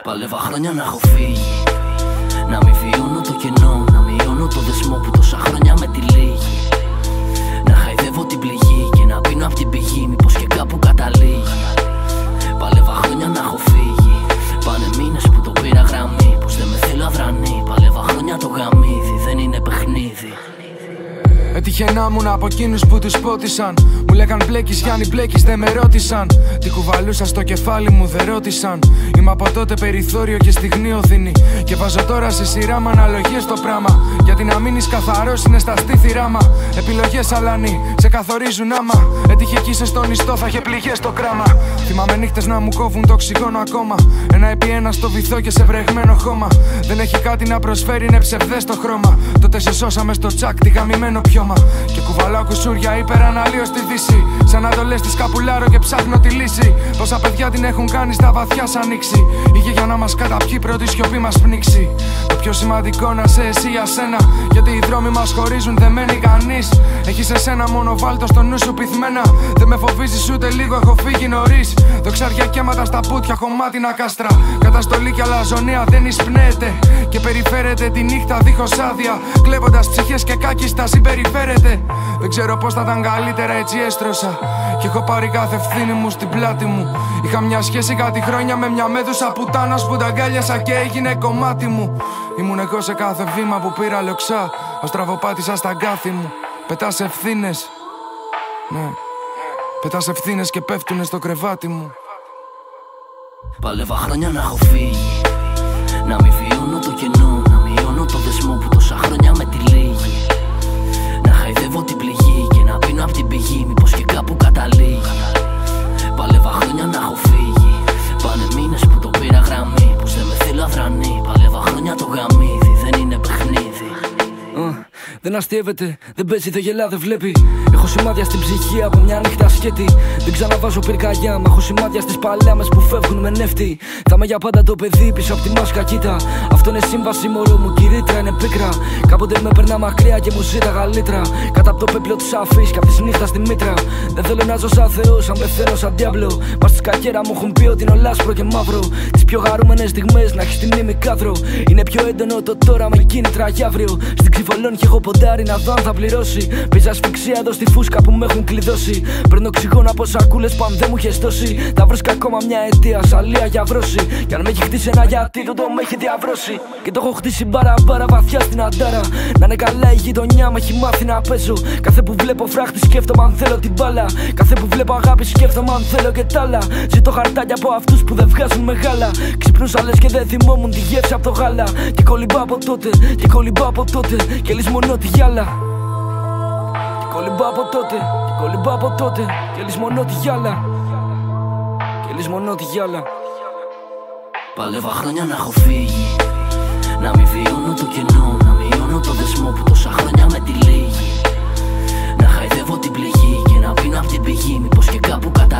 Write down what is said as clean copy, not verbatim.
Παλεύα χρόνια να έχω φύγει, να μην βιώνω το κενό, να μειώνω το δεσμό που τόσα χρόνια με τυλίγει. Να χαϊδεύω την πληγή και να πίνω απ' την πηγή, μήπως και κάπου καταλήγει. Παλεύα χρόνια να έχω φύγει, πάνε μήνες που το πήρα γραμμή, πως δεν με θέλω αδρανή. Παλεύα χρόνια το γαμίδι, δεν είναι παιχνίδι. Έτυχε να ήμουν από εκείνους που τους πότισαν. Μου λέγαν μπλέκεις Γιάννη μπλέκεις, δεν με ρώτησαν. Τι κουβαλούσα στο κεφάλι μου δεν ρώτησαν. Είμαι από τότε περιθώριο και στιγμή οδύνη. Και βάζω τώρα σε σειρά με αναλογίες το πράμα. Γιατί να μείνεις καθαρός είναι στα στήθη ράμα. Επιλογές αλάνι, σε καθορίζουν άμα. Έτυχε εκεί σε στον ιστό, θα είχε πληγές στο κράμα. Θυμάμαι νύχτες να μου κόβουν το οξυγόνο ακόμα. Ένα επί ένα στο βυθό και σε βρεγμένο χώμα. Δεν έχει κάτι να προσφέρει, είναι ψευδές το χρώμα. Τότε σε σώσαμε στο τσάκ, τη γαμημένο πιώμα. Και κουβαλάω κουσούρια υπεραναλύω στη δύση. Σαν να το λες τη σκαπουλάρω και ψάχνω τη λύση. Πόσα παιδιά την έχουν κάνει στα βαθιά σαν νύξη. Είχε για να μας καταπιεί πρώτη σιωπή μας πνίξει. Το πιο σημαντικό να σε εσύ για σένα. Γιατί οι δρόμοι μας χωρίζουν, δεν μένει κανείς. Έχεις εσένα μόνο βάλτο στο νου σου πυθμένα. Δεν με φοβίζεις ούτε λίγο, έχω φύγει νωρίς. Δοξάρια κέματα στα πούτια, χωμάτινα κάστρα. Καταστολή κι αλαζονία δεν εισπνέεται. Και περιφέρεται τη νύχτα δίχως άδεια. Κλέβοντας ψυχές και κάκιστα συμπεριφέρεται. Δεν ξέρω πως θα ήταν καλύτερα, έτσι έστρωσα. Και έχω πάρει κάθε ευθύνη μου στην πλάτη μου. Είχα μια σχέση κάτι χρόνια με μια μέδουσα πουτάνας που τα αγκάλιασα και έγινε κομμάτι μου. Ήμουν εγώ σε κάθε βήμα που πήρα λοξά. Ως τραβοπάτησα στα αγκάθι μου. Πετάς ευθύνες, ναι. Πετάς ευθύνες και πέφτουνε στο κρεβάτι μου. Παλεύα χρόνια να έχω φύγει, να μην βιώνω το κενό, να μειώνω το δεσμό που τόσα χρόνια με τυλίγει. Να χαϊδεύω την πληγή και να πίνω απ' την πηγή, μήπως και κάπου καταλήγει. Παλεύα χρόνια να έχω φύγει, πάνε μήνες που το πήρα γραμμή, πως δεν με θέλω αδρανή. Παλεύα χρόνια το γαμίδι, δεν είναι παιχνίδι. Δεν αστείευεται, δεν παίζει, δεν γελά, δεν βλέπει. Έχω σημάδια στην ψυχή από μια νύχτα σκέτη. Δεν ξαναβάζω πυρκαγιά, μα έχω σημάδια στις παλάμες που φεύγουν με νεύτη. Θα είμαι για πάντα το παιδί πίσω από τη μάσκα, κοίτα. Αυτό είναι σύμβαση, μωρό μου, κυρίτρα είναι πίκρα. Κάποτε με περνά μακριά και μου ζήταγα λίτρα. Κάτω από το πέπλο της αφής και από τη νύχτα στη μήτρα. Δεν θέλω να ζω σαν Θεός, αν πεθαίνω σαν διάβλο. Μα στη σκακέρα μου έχουν πει ότι είναι λάσπρο και μαύρο. Τις πιο χαρούμενες στιγμές να έχεις τη μνήμη κάδρο. Είναι πιο έντονο το τώρα με κίνητρα για αύριο. Στην Ξυφολώνη και έχω ποντάρει να δω αν θα πληρώσει. Πήζα ασφυξία εδώ στη φούσκα που με έχουν κλειδώσει. Παίρνω οξυγόνο από σακούλες που αν δεν μου έχεις δώσει. Θα βρίσκω ακόμα μια αιτία, σαλία για βρώση. Κι αν με έχει χτίσει ένα γιατί το με έχει διαβρώσει. Και το έχω χτίσει μπαραμπάρα βαθιά στην αντάρα. Να είναι καλά η γειτονιά, με έχει μάθει να παίζω. Κάθε που βλέπω φράχτη σκέφτομαι αν θέλω την μπάλα. Κάθε που βλέπω αγάπη σκέφτομαι αν θέλω και τ' άλλα. Ζητώ χαρτάκια από αυτούς που δεν βγάζουν μεγάλα. Ξυπνούσα λες και δεν θυμόμουν τη γεύση από το γάλα. Και κολυμπά από τότε, και κολυμπά από τότε. Και λησμονώ τη γυάλα. Και κολυμπά από τότε, και κολυμπά από τότε. Και λησμονώ τη γυάλα. Και λησμονώ τη γυάλα. Παλεύα χρόνια να έχω φύγει, να μην βιώνω το κενό, να μειώνω το δεσμό που τόσα χρόνια με τυλίγει. Να χαϊδεύω την πληγή και να πίνω απ' την πηγή, μήπως και κάπου κατά